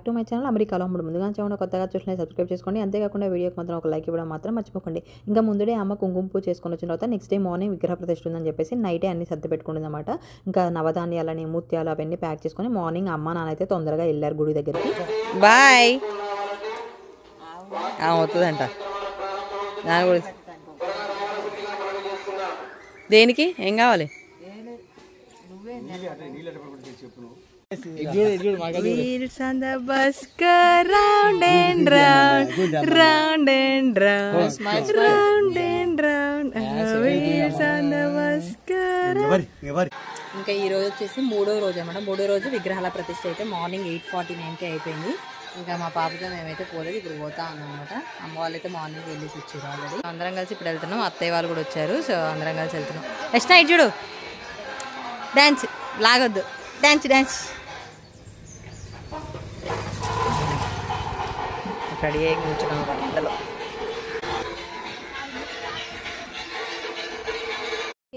Back to my channel అమెరికాలో అమ్ముడు. ముందుగా చూడండి, కొత్తగా చూసినా సబ్స్క్రైబ్ చేసుకోండి. అంతేకాకుండా వీడియోకి మాత్రం ఒక లైక్ ఇవ్వడం మాత్రం మర్చిపోకండి. ఇంకా ముందుడే అమ్మ కుంకుమ పూజ చేసుకొని వచ్చిన తర్వాత నెక్స్ట్ డే మార్నింగ్ విగ్రహ ప్రతిష్ఠ ఉందని చెప్పేసి నైటే అన్ని సర్ది పెట్టుకుంటుంది అనమాట. ఇంకా నవధాన్యాలని ముత్యాలు అవన్నీ ప్యాక్ చేసుకొని మార్నింగ్ అమ్మ నాన్న అయితే తొందరగా వెళ్ళారు గుడి దగ్గరికి. బాయ్ అవుతుందంట. దేనికి ఏం కావాలి? Wheels on the bus go round and round, round and round, round and round. Wheels on the bus go round. ఇంకా ఈ రోజు వచ్చేసి మూడో రోజు అన్నమాట. మూడో రోజు విగ్రహాల ప్రతిష్ఠ అయితే మార్నింగ్ 8:49కి అయిపోయింది. ఇంకా మా పాపతో మేమైతే పోలేదు, ఇప్పుడు పోతా అన్నమాట. అమ్మ వాళ్ళు అయితే మార్నింగ్ వెళ్ళేసి వచ్చారు ఆల్రెడీ. అందరం కలిసి ఇప్పుడు వెళ్తున్నాం. అత్తయ్య వాళ్ళు కూడా వచ్చారు, సో అందరం కలిసి వెళ్తున్నాం. నెక్స్ట్ నైట్ చూడు, డాన్స్ లాగొద్దు, డాన్స్ డాన్స్. రెడీ అయ్యి కూర్చున్నాం ఎండలో.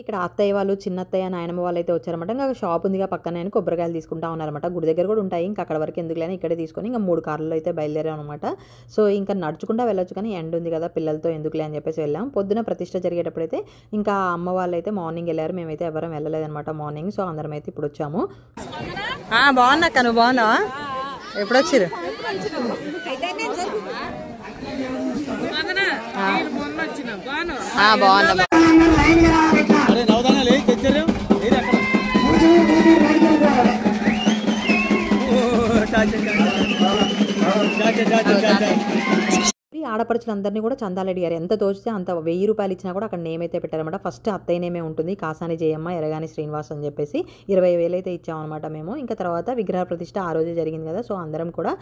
ఇక్కడ అత్తయ్య వాళ్ళు, చిన్న అత్తయ్య, నాయనమ్మ వాళ్ళు అయితే వచ్చారన్నమాట. ఇంకా షాప్ ఉందిగా పక్కనే అని కొబ్బరికాయలు తీసుకుంటా ఉన్నారన్నమాట. గుడి దగ్గర కూడా ఉంటాయి, ఇంకా అక్కడ వరకు ఎందుకు లేని ఇక్కడే తీసుకొని ఇంకా 3 కార్లలో అయితే బయలుదేరాం అనమాట. సో ఇంకా నడుచుకుంటా వెళ్ళొచ్చు, కానీ ఎండ్ ఉంది కదా పిల్లలతో ఎందుకులే అని చెప్పేసి వెళ్ళాం. పొద్దున ప్రతిష్ఠ జరిగేటప్పుడైతే ఇంకా అమ్మ వాళ్ళు అయితే మార్నింగ్ వెళ్ళారు, మేమైతే ఎవరం వెళ్ళలేదన్నమాట మార్నింగ్. సో అందరం అయితే ఇప్పుడు వచ్చాము. బాగున్నాక, నువ్వు బాగున్నావా? ఎప్పుడు వచ్చారు? బాగున్నా. ఆడపడుచులందరినీ కూడా చందాలు అడిగారు. ఎంత తోచితే అంత 1000 రూపాయలు ఇచ్చినా కూడా అక్కడ నేమ్ అయితే పెట్టారనమాట. ఫస్ట్ అత్తయ్య నేమే ఉంటుంది, కాసాని జయమ్మ, ఎరగాని శ్రీనివాస్ అని చెప్పేసి 20,000 అయితే ఇచ్చామన్నమాట మేము. ఇంకా తర్వాత విగ్రహ ప్రతిష్ఠ ఆ రోజే జరిగింది కదా, సో అందరం కూడా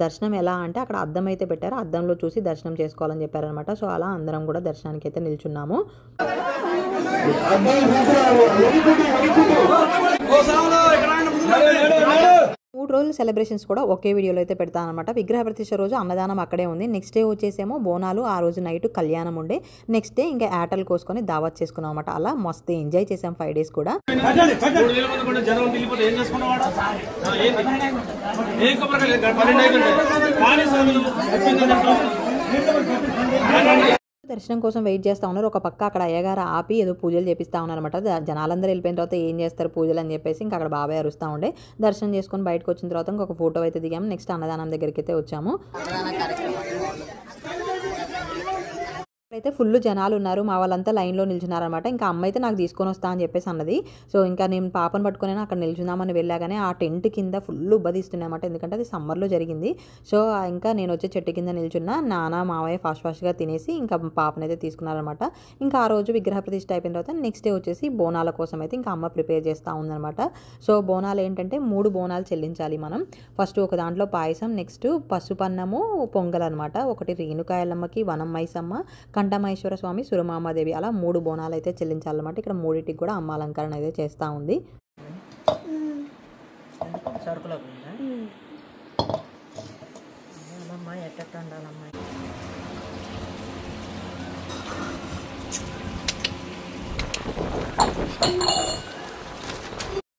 దర్శనం ఎలా అంటే అక్కడ అద్దం అయితే పెట్టారు, అద్దంలో చూసి దర్శనం చేసుకోవాలని చెప్పారనమాట. సో అలా అందరం కూడా దర్శనానికి అయితే నిల్చున్నాము. 3 రోజుల సెలబ్రేషన్స్ కూడా ఒకే వీడియోలో అయితే పెడతాను అనమాట. విగ్రహ ప్రతిష్ఠ రోజు అన్నదానం అక్కడే ఉంది. నెక్స్ట్ డే వచ్చేసేమో బోనాలు, ఆ రోజు నైట్ కళ్యాణం ఉండే. నెక్స్ట్ డే ఇంకా యాటలు కోసుకొని దావత్ చేసుకున్నాం అనమాట. అలా మస్తు ఎంజాయ్ చేసాం 5 days కూడా. దర్శనం కోసం వెయిట్ చేస్తూ ఉన్నారు. ఒక పక్క అక్కడ అయ్యగారు ఆపి ఏదో పూజలు చేపిస్తూ ఉన్నారనమాట. జనాలందరూ వెళ్ళిపోయిన తర్వాత ఏం చేస్తారు పూజలు అని చెప్పేసి ఇంకా అక్కడ బాబాయ్ అరుస్తూ ఉండే. దర్శనం చేసుకొని బయటకు వచ్చిన తర్వాత ఇంకొక ఫోటో అయితే దిగాము. నెక్స్ట్ అన్నదానం దగ్గరికి అయితే వచ్చాము. అయితే ఫుల్ జనాలు ఉన్నారు, మా వాళ్ళంతా లైన్లో నిల్చున్నారనమాట. ఇంకా అమ్మ అయితే నాకు తీసుకొని వస్తా అని చెప్పేసి అన్నది. సో ఇంకా నేను పాపను పట్టుకుని అక్కడ నిల్చుందామని వెళ్ళాగానే ఆ టెంట్ కింద ఫుల్ ఉబ్బదిస్తున్నాయి అనమాట, ఎందుకంటే అది సమ్మర్లో జరిగింది. సో ఇంకా నేను వచ్చే చెట్టు కింద నిల్చున్నా. నాన్న మావయ్య ఫాస్ట్గా తినేసి ఇంకా పాపనైతే తీసుకున్నారనమాట. ఇంకా ఆ రోజు విగ్రహ ప్రతిష్ఠ అయిపోయిన తర్వాత నెక్స్ట్ డే వచ్చేసి బోనాల కోసం అయితే ఇంకా అమ్మ ప్రిపేర్ చేస్తూ ఉందనమాట. సో బోనాలు ఏంటంటే 3 బోనాలు చెల్లించాలి మనం. ఫస్ట్ ఒక దాంట్లో పాయసం, నెక్స్ట్ పసుపన్నము, పొంగల్ అనమాట. ఒకటి రేణుకాయలమ్మకి, వనం మైసమ్మ, కంఠమహేశ్వర స్వామి, సురమామాదేవి, అలా 3 బోనాలు అయితే చెల్లించాలన్నమాట. ఇక్కడ 3టికి కూడా అమ్మ అలంకరణ అయితే చేస్తూ ఉంది.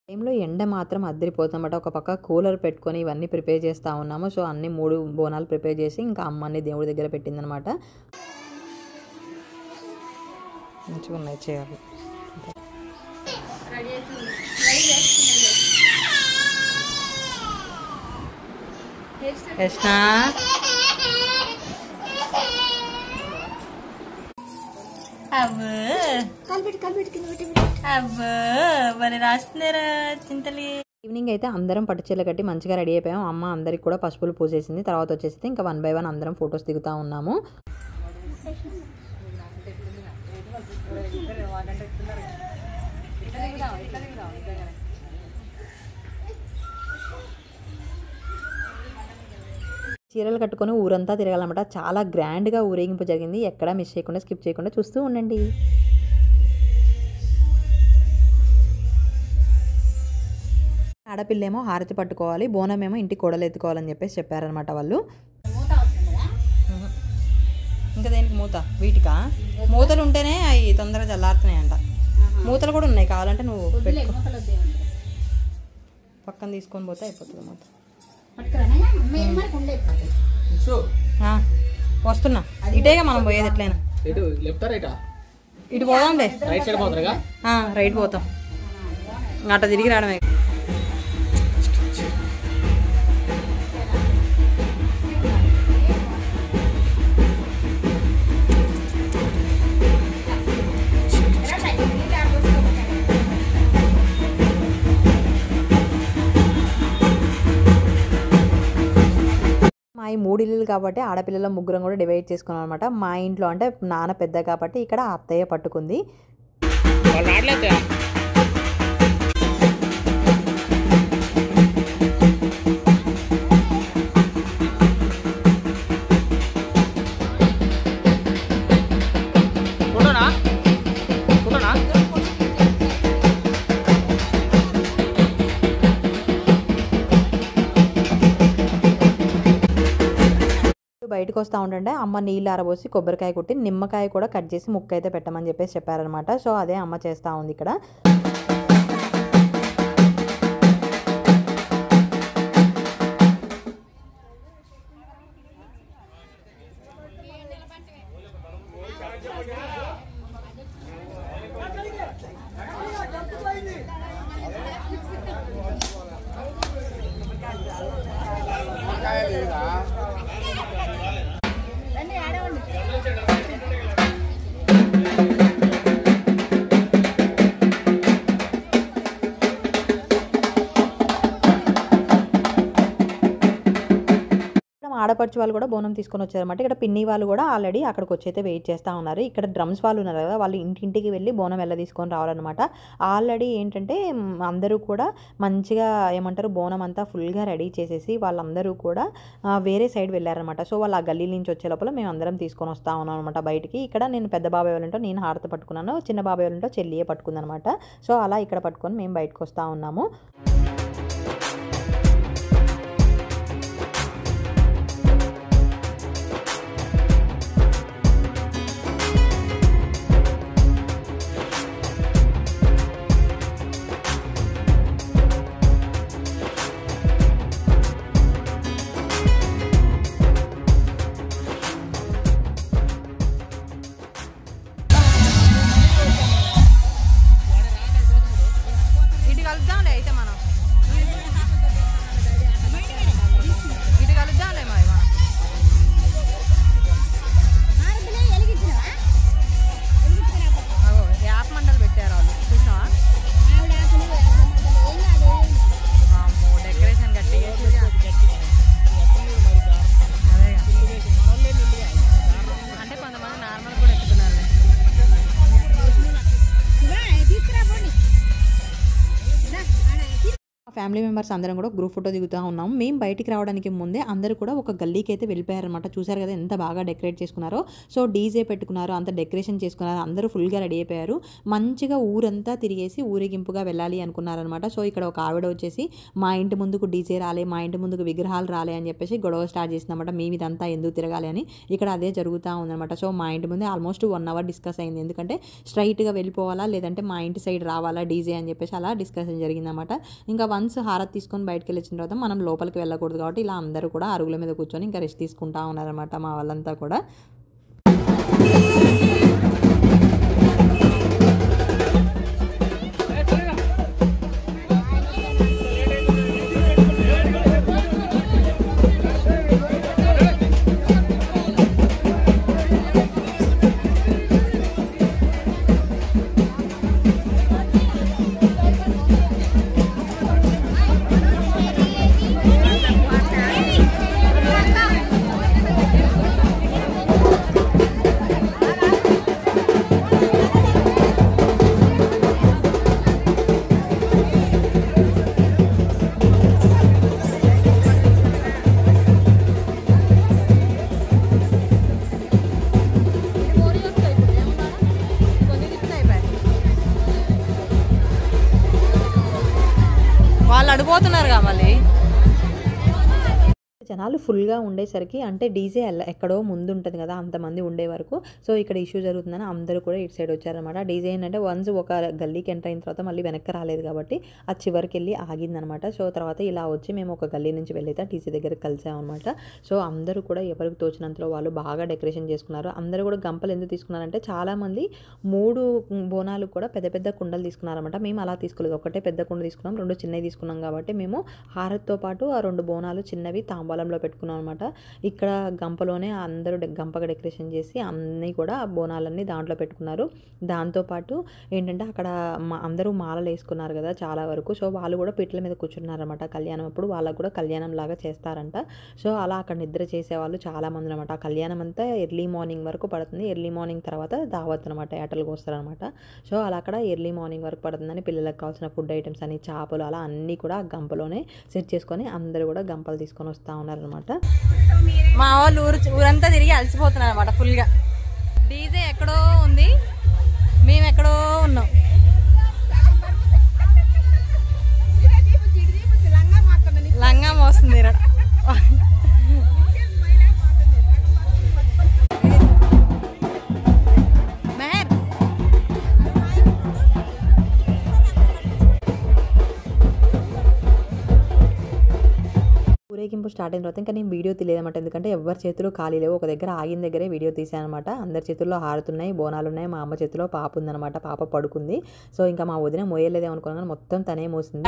టైంలో ఎండ మాత్రం అద్దరిపోతుందన్నమాట. ఒక పక్క కూలర్ పెట్టుకొని ఇవన్నీ ప్రిపేర్ చేస్తూ ఉన్నాము. సో అన్ని 3 బోనాలు ప్రిపేర్ చేసి ఇంకా అమ్మని దేవుడి దగ్గర పెట్టిందనమాట. మంచిగా ఉన్నాయి చేయాలి. రాస్తున్నారా చింతలి. ఈవినింగ్ అయితే అందరం పట్టుచీరలు కట్టి మంచిగా రెడీ అయిపోయాం. అమ్మ అందరికి కూడా పసుపులు పూసేసింది. తర్వాత వచ్చేసి ఇంకా 1 by 1 అందరం ఫొటోస్ దిగుతూ ఉన్నాము. చీరలు కట్టుకొని ఊరంతా తిరగాలన్నమాట. చాలా గ్రాండ్గా ఊరేగింపు జరిగింది. ఎక్కడా మిస్ చేయకుండా, స్కిప్ చేయకుండా చూస్తూ ఉండండి. ఆడపిల్లేమో హారతి పట్టుకోవాలి, బోనమేమో ఇంటి కోడలు ఎత్తుకోవాలని చెప్పేసి చెప్పారనమాట వాళ్ళు. ఇంకా దేనికి మూత? వీటికా మూతలు ఉంటేనే అవి తొందరగా చల్లారుతున్నాయంట. మూతలు కూడా ఉన్నాయి, కావాలంటే నువ్వు పక్కన తీసుకొని పోతే అయిపోతుంది మూత. వస్తున్నా ఇటేగా మనం పోయేది ఎట్లయినా ఇటు పోదాంలే రైట్ పోతాం అట్ట తిరిగి రావడమే మా ఈ 3 ఇల్లులు కాబట్టి ఆడపిల్లల ముగ్గురం కూడా డివైడ్ చేసుకున్నాం అనమాట. మా ఇంట్లో అంటే నాన్న పెద్ద కాబట్టి ఇక్కడ అత్తయ్య పట్టుకుంది. బయటకు వస్తూ ఉంటుంటే అమ్మ నీళ్ళు ఆరబోసి కొబ్బరికాయ కొట్టి నిమ్మకాయ కూడా కట్ చేసి ముక్క అయితే పెట్టమని చెప్పేసి చెప్పారనమాట. సో అదే అమ్మ చేస్తూ ఉంది ఇక్కడ. ఆడపడుచు వాళ్ళు కూడా బోనం తీసుకొని వచ్చారన్నమాట. ఇక్కడ పిన్ని వాళ్ళు కూడా ఆల్రెడీ అక్కడికి వచ్చి అయితే వెయిట్ చేస్తూ ఉన్నారు. ఇక్కడ డ్రమ్స్ వాళ్ళు ఉన్నారు కదా, వాళ్ళు ఇంటింటికి వెళ్ళి బోనం వెళ్ళ తీసుకొని రావాలన్నమాట. ఆల్రెడీ ఏంటంటే అందరూ కూడా మంచిగా ఏమంటారు బోనం అంతా ఫుల్గా రెడీ చేసేసి వాళ్ళందరూ కూడా వేరే సైడ్ వెళ్ళారనమాట. సో వాళ్ళు ఆ గల్లీ నుంచి వచ్చే లోపల మేము అందరం తీసుకొని వస్తూ ఉన్నాం అనమాట బయటికి. ఇక్కడ నేను పెద్ద బాబాయ్ వాళ్ళంటో నేను హారత పట్టుకున్నాను, చిన్న బాబాయ్ వాళ్ళంటో చెల్లియే పట్టుకుందనమాట. సో అలా ఇక్కడ పట్టుకొని మేము బయటకు వస్తూ ఉన్నాము. ఫ్యామిలీ మెంబర్స్ అందరం కూడా గ్రూప్ ఫోటో దిగుతూ ఉన్నాం. మేము బయటికి రావడానికి ముందే అందరూ కూడా ఒక గల్లీకి అయితే వెళ్ళిపోయారనమాట. చూసారు కదా ఎంత బాగా డెకరేట్ చేసుకున్నారో. సో డీజే పెట్టుకున్నారు, అంత డెకరేషన్ చేసుకున్నారు, అందరూ ఫుల్గా రెడీ అయిపోయారు. మంచిగా ఊరంతా తిరిగేసి ఊరేగింపుగా వెళ్ళాలి అనుకున్నారనమాట. సో ఇక్కడ ఒక ఆవిడ వచ్చేసి మా ఇంటి ముందుకు డీజే రాలే, మా ఇంటి ముందుకు విగ్రహాలు రాలే అని చెప్పేసి గొడవ స్టార్ట్ చేసిందన్నమాట. మేము ఇదంతా ఎందుకు తిరగాలి అని. ఇక్కడ అదే జరుగుతూ ఉందన్నమాట. సో మా ఇంటి ముందే ఆల్మోస్ట్ 1 అవర్ డిస్కస్ అయింది. ఎందుకంటే స్ట్రైట్గా వెళ్ళిపోవాలా లేదంటే మా ఇంటి సైడ్ రావాలా డీజే అని చెప్పేసి అలా డిస్కషన్ జరిగిందన్నమాట. ఇంకా వన్స్ హారతి తీసుకొని బయటకు వెళ్ళిన తర్వాత మనం లోపలికి వెళ్ళకూడదు కాబట్టి ఇలా అందరూ కూడా అరుగుల మీద కూర్చొని ఇంకా రెస్ట్ తీసుకుంటా ఉన్నారనమాట మా వాళ్ళంతా కూడా. జనాలు ఫుల్గా ఉండేసరికి అంటే డీజే ఎక్కడో ముందు ఉంటుంది కదా అంతమంది ఉండే వరకు. సో ఇక్కడ ఇష్యూ జరుగుతుందని అందరూ కూడా ఇటు సైడ్ వచ్చారనమాట. డీజే ఏంటంటే వన్స్ ఒక గల్లీకి ఎంటర్ అయిన తర్వాత మళ్ళీ వెనక్కి రాలేదు కాబట్టి అది చివరికి వెళ్ళి ఆగిందనమాట. సో తర్వాత ఇలా వచ్చి మేము ఒక గల్లీ నుంచి వెళ్ళైతే డీజే దగ్గరికి కలిసామన్నమాట. సో అందరూ కూడా ఎవరికి తోచినంతలో వాళ్ళు బాగా డెకరేషన్ చేసుకున్నారు. అందరూ కూడా గంపలు ఎందుకు తీసుకున్నారంటే చాలామంది 3 బోనాలు కూడా పెద్ద పెద్ద కుండలు తీసుకున్నారనమాట. మేము అలా తీసుకోలేదు, ఒకటే పెద్ద కుండ తీసుకున్నాం, 2 చిన్నవి తీసుకున్నాం కాబట్టి మేము హారతితో పాటు ఆ 2 బోనాలు చిన్నవి తాంబాలంలో పెట్టుకున్నాం అనమాట. ఇక్కడ గంపలోనే అందరూ గంపగా డెకరేషన్ చేసి అన్నీ కూడా ఆ బోనాలన్నీ దాంట్లో పెట్టుకున్నారు. దాంతోపాటు ఏంటంటే అక్కడ అందరూ మాలలు వేసుకున్నారు కదా చాలా వరకు. సో వాళ్ళు కూడా పీటల మీద కూర్చున్నారనమాట. కళ్యాణం అప్పుడు వాళ్ళకు కూడా కళ్యాణం లాగా చేస్తారంట. సో అలా అక్కడ నిద్ర చేసేవాళ్ళు చాలామంది అనమాట. ఆ కళ్యాణం అంతా ఎర్లీ మార్నింగ్ వరకు పడుతుంది. ఎర్లీ మార్నింగ్ తర్వాత దావత్ అనమాట, ఏటలకు వస్తారనమాట. సో అలా అక్కడ ఎర్లీ మార్నింగ్ వరకు పడుతుందని పిల్లలకు కావాల్సిన ఫుడ్ ఐటమ్స్ అని చేపలు అలా అన్నీ కూడా ఆ గంపలోనే సెట్ చేసుకొని అందరూ కూడా గంపలు తీసుకొని వస్తూ ఉన్నారనమాట. మా వాళ్ళు ఊరంతా తిరిగి అలసిపోతున్నారు అనమాట ఫుల్గా. డీజే ఎక్కడో ఉంది, మేము ఎక్కడో ఉన్నాం. లంగా మోస్తుంది ఊరేగింపు స్టార్ట్ అయిన తర్వాత ఇంకా నేను వీడియో తీయలేదన్నమాట. ఎందుకంటే ఎవరి చేతిలో ఖాళీ లేవు. ఒక దగ్గర ఆగిన దగ్గరే వీడియో తీసానమాట. అందరి చేతుల్లో హారతున్నాయి, బోనాలు ఉన్నాయి. మా అమ్మ చేతిలో పాప ఉందన్నమాట. పాప పడుకుంది. సో ఇంకా మా వదిన మోయలేదేమనుకున్నాను, మొత్తం తనే మోసింది.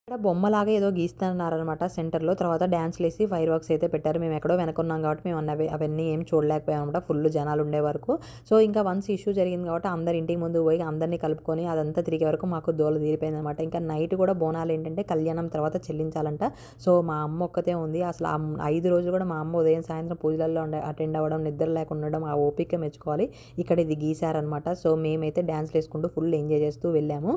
ఇక్కడ బొమ్మలాగా ఏదో గీస్తున్నారనమాట సెంటర్లో. తర్వాత డ్యాన్స్లు వేసి ఫైర్ వర్క్స్ అయితే పెట్టారు. మేము ఎక్కడో వెనకున్నాం కాబట్టి మేము అవన్నీ ఏం చూడలేకపోయాం అనమాట, ఫుల్ జనాలు ఉండే వరకు. సో ఇంకా వన్స్ ఇష్యూ జరిగింది కాబట్టి అందరి ఇంటికి ముందు పోయి అందరినీ కలుపుకొని అదంతా తిరిగే వరకు మాకు దోల తీరిపోయింది అనమాట. ఇంకా నైట్ కూడా బోనాలు ఏంటంటే కళ్యాణం తర్వాత చెల్లించాలంట. సో మా అమ్మ ఒక్కతే ఉంది. అసలు 5 రోజులు కూడా మా అమ్మ ఉదయం సాయంత్రం పూజలలో అటెండ్ అవ్వడం, నిద్ర లేకుండా ఉండడం, ఆ ఓపిక మెచ్చుకోవాలి. ఇక్కడ ఇది గీసారనమాట. సో మేమైతే డ్యాన్స్లు వేసుకుంటూ ఫుల్ ఎంజాయ్ చేస్తూ వెళ్ళాము.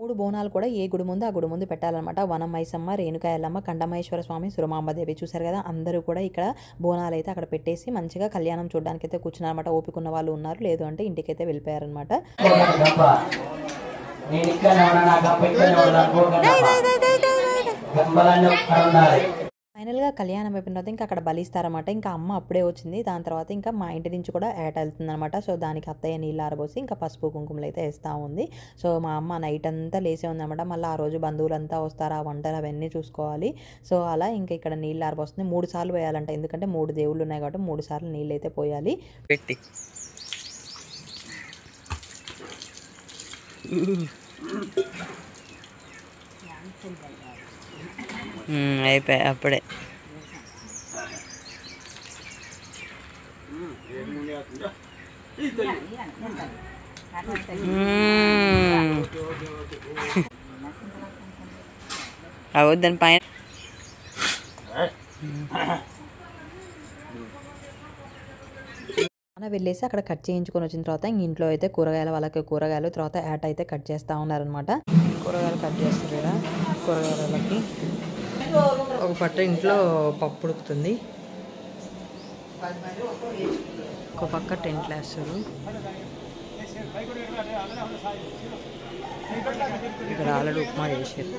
3 బోనాలు కూడా ఏ గుడి ముందు ఆ గుడి ముందు పెట్టాలన్నమాట. వనమైసమ్మ, రేణుకా ఎల్లమ్మ, కండమహేశ్వర స్వామి, సురమాంబదేవి. చూసారు కదా, అందరూ కూడా ఇక్కడ బోనాలు అయితే అక్కడ పెట్టేసి మంచిగా కళ్యాణం చూడడానికి అయితే కూర్చున్నారన్నమాట. ఓపిక ఉన్న వాళ్ళు ఉన్నారు, లేదు అంటే ఇంటికైతే వెళ్ళిపోయారనమాట. ఫైనల్గా కళ్యాణం అయిపోయిన తర్వాత ఇంకా అక్కడ బలిస్తారన్నమాట. ఇంకా అమ్మ అప్పుడే వచ్చింది. దాని తర్వాత ఇంకా మా ఇంటి నుంచి కూడా ఏట వెళ్తుందనమాట. సో దానికి అత్తయ్య నీళ్ళు ఆరబోసి ఇంకా పసుపు కుంకుమలు అయితే వేస్తూ ఉంది. సో మా అమ్మ నైట్ అంతా లేసే ఉందన్నమాట. మళ్ళీ ఆ రోజు బంధువులంతా వస్తారు, ఆ వంటలు అవన్నీ చూసుకోవాలి. సో అలా ఇంకా ఇక్కడ నీళ్ళు ఆరబోస్తుంది. 3 సార్లు పోయాలంట, ఎందుకంటే 3 దేవుళ్ళు ఉన్నాయి కాబట్టి 3 సార్లు నీళ్ళు అయితే పోయాలి. పెట్టి అయిపోయి అప్పుడే అవద్దని పైన వెళ్ళేసి అక్కడ కట్ చేయించుకొని వచ్చిన తర్వాత ఇంట్లో అయితే వాళ్ళకి కూరగాయలు తర్వాత యాట అయితే కట్ చేస్తూ ఉన్నారనమాట. కూరగాయలు కట్ చేస్తారు కదా, కూరగాయలకి ఒక పట్ట ఇంట్లో పప్పు ఉడుకుతుంది, ఒక పక్క టెంట్లు వేస్తారు. ఇక్కడ ఆల్రెడీ ఉప్మా చేశారు.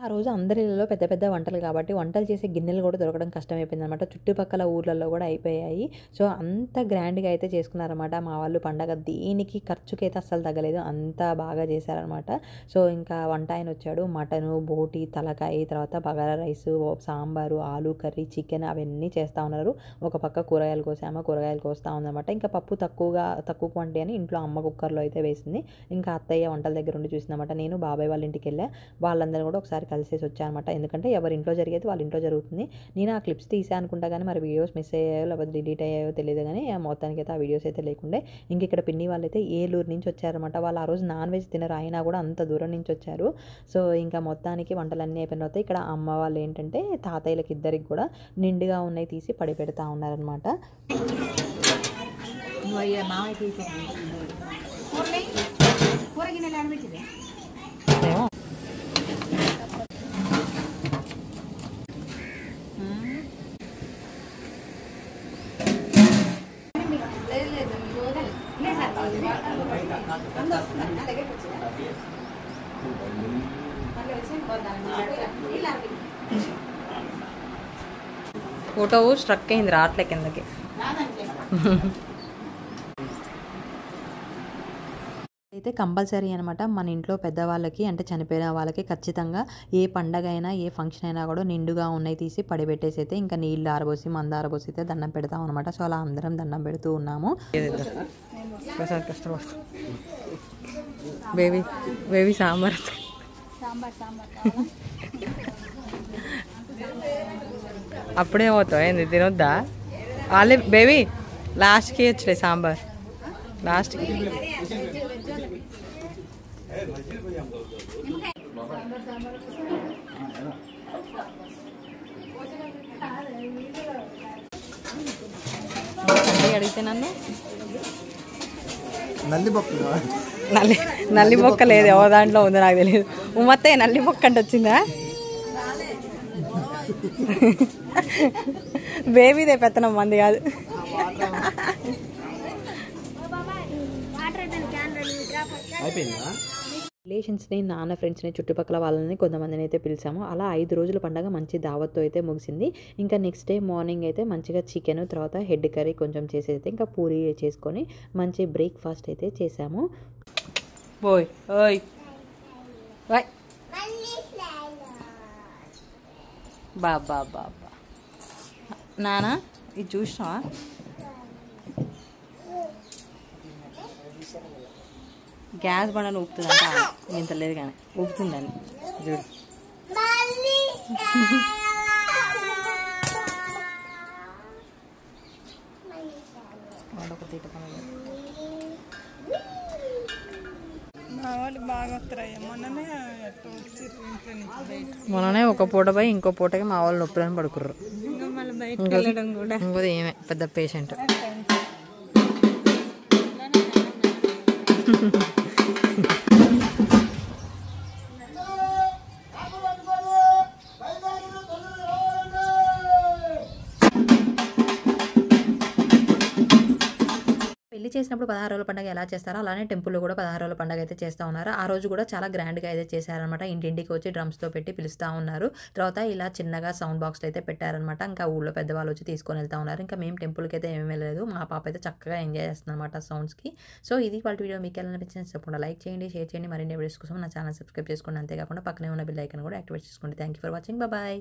ఆ రోజు అందరి ఇళ్ళలో పెద్ద పెద్ద వంటలు కాబట్టి వంటలు చేసే గిన్నెలు కూడా దొరకడం కష్టమైపోయింది అనమాట. చుట్టుపక్కల ఊర్లలో కూడా అయిపోయాయి. సో అంత గ్రాండ్గా అయితే చేసుకున్నారనమాట మా వాళ్ళు పండగ. దేనికి ఖర్చుకి అయితే అస్సలు తగ్గలేదు, అంత బాగా చేశారనమాట. సో ఇంకా వంట ఆయన వచ్చాడు. మటను, బోటి, తలకాయ, తర్వాత బగారా రైస్, సాంబారు, ఆలు కర్రీ, చికెన్ అవన్నీ చేస్తూ ఉన్నారు. ఒక పక్క కూరగాయలు కోసామో కూరగాయలు కోస్తూ ఉందన్నమాట. ఇంకా పప్పు తక్కువ క్వాంటిటీ అని ఇంట్లో అమ్మ కుక్కర్లో అయితే వేసింది. ఇంకా అత్తయ్య వంటల దగ్గర ఉండి చూసిందన్నమాట. నేను బాబాయ్ వాళ్ళ ఇంటికి వెళ్ళా. వాళ్ళందరూ కూడా ఒకసారి కలిసేసి వచ్చానమాట. ఎందుకంటే ఎవరి ఇంట్లో జరిగేది వాళ్ళ ఇంట్లో జరుగుతుంది. నేను ఆ క్లిప్స్ తీసా అనుకుంటా కానీ మరి వీడియోస్ మిస్ అయ్యాయో లేకపోతే డిలీట్ అయ్యాయో తెలియదు కానీ మొత్తానికి అయితే ఆ వీడియోస్ అయితే లేకుండే. ఇంక ఇక్కడ పిన్ని వాళ్ళైతే ఏలూరు నుంచి వచ్చారనమాట. వాళ్ళు ఆ రోజు నాన్ వెజ్ తినరు, అయినా కూడా అంత దూరం నుంచి వచ్చారు. సో ఇంకా మొత్తానికి వంటలన్నీ అయిపోయిన తర్వాత ఇక్కడ అమ్మ వాళ్ళు ఏంటంటే తాతయ్యలకి ఇద్దరికి కూడా నిండుగా ఉన్నాయి తీసి పడి పెడతా ఉన్నారనమాట. ఫోటో స్ట్రక్ అయింది రాట్లే కిందకి. అయితే కంపల్సరీ అనమాట మన ఇంట్లో పెద్దవాళ్ళకి అంటే చనిపోయిన వాళ్ళకి ఖచ్చితంగా ఏ పండగ అయినా ఏ ఫంక్షన్ అయినా కూడా నిండుగా ఉన్నాయి తీసి పడిపెట్టేసి అయితే ఇంకా నీళ్ళు ఆరబోసి మంద ఆరబోసి అయితే దండం పెడతాం అనమాట. సో అలా అందరం దండం పెడుతూ ఉన్నాము. బేబీ బేబీ సాంబార్ అప్పుడే పోతావు ఏంది తినొద్దా? వాళ్ళే బేబీ లాస్ట్కి వచ్చలే సాంబార్ లాస్ట్కి. అడిగితే నన్ను నల్లి బొక్క లేదు, ఎవరి దాంట్లో ఉందో నాకు తెలియదు. ఉమ్మత్తే నల్లి బొక్క అంటే వచ్చిందా? బేబీదే పెత్తనం మంది కాదు. రిలేషన్స్ని, నాన్న ఫ్రెండ్స్ని, చుట్టుపక్కల వాళ్ళని కొంతమందిని అయితే పిలిచాము. అలా 5 రోజుల పండగ మంచి దావత్తో అయితే ముగిసింది. ఇంకా నెక్స్ట్ డే మార్నింగ్ అయితే మంచిగా చికెన్, తర్వాత హెడ్ కర్రీ కొంచెం చేసి అయితే ఇంకా పూరీ చేసుకొని మంచి బ్రేక్ఫాస్ట్ అయితే చేసాము. ఓయ్ ఓయ్ బాయ్ బాబా బాబా నానా ఇది చూసినావా? గ్యాస్ బండను ఊపుతుందంట, ఇంత లేదు కానీ ఊపుతుందని చూడు. మొన్ననే ఒక పూట పోయి ఇంకో పూటకి మా వాళ్ళు నొప్పులని పడుకుర్రు. ఇంకోది ఏమే పెద్ద పేషెంట్. పెళ్లి చేసినప్పుడు 16 రోజుల పండుగ ఎలా చేస్తారో అలానే టెంపుల్లో కూడా 16 రోజుల పండుగ అయితే చేస్తూ ఉన్నారు. ఆ రోజు కూడా చాలా గ్రాండ్గా అయితే చేశారనమాట. ఇంటింటికి వచ్చి డ్రమ్స్తో పెట్టి పిలుస్తూ ఉన్నారు. తర్వాత ఇలా చిన్నగా సౌండ్ బాక్స్లో అయితే పెట్టారనమాట. ఇంకా ఊళ్ళో పెద్దవాళ్ళు వచ్చి తీసుకొని వెళ్తూ ఉన్నారు. ఇంకా మేము టెంపుల్కి అయితే ఏమీ వెళ్ళలేదు. మా పాప అయితే చక్కగా ఎంజాయ్ చేస్తుంది అనమాట సౌండ్స్కి. సో ఇది వాళ్ళ వీడియో మీకు ఎలా అనిపించింది చెప్పకుండా లైక్ చేయండి, షేర్ చేయండి. మరిన్ని వీడియోస్ కోసం నా ఛానల్ సబ్స్క్రైబ్ చేసుకోండి. అంతేకాకుండా పక్కనే ఉన్న బెల్ ఐకాన్ కూడా యాక్టివేట్ చేసుకోండి. Thank you for watching. Bye.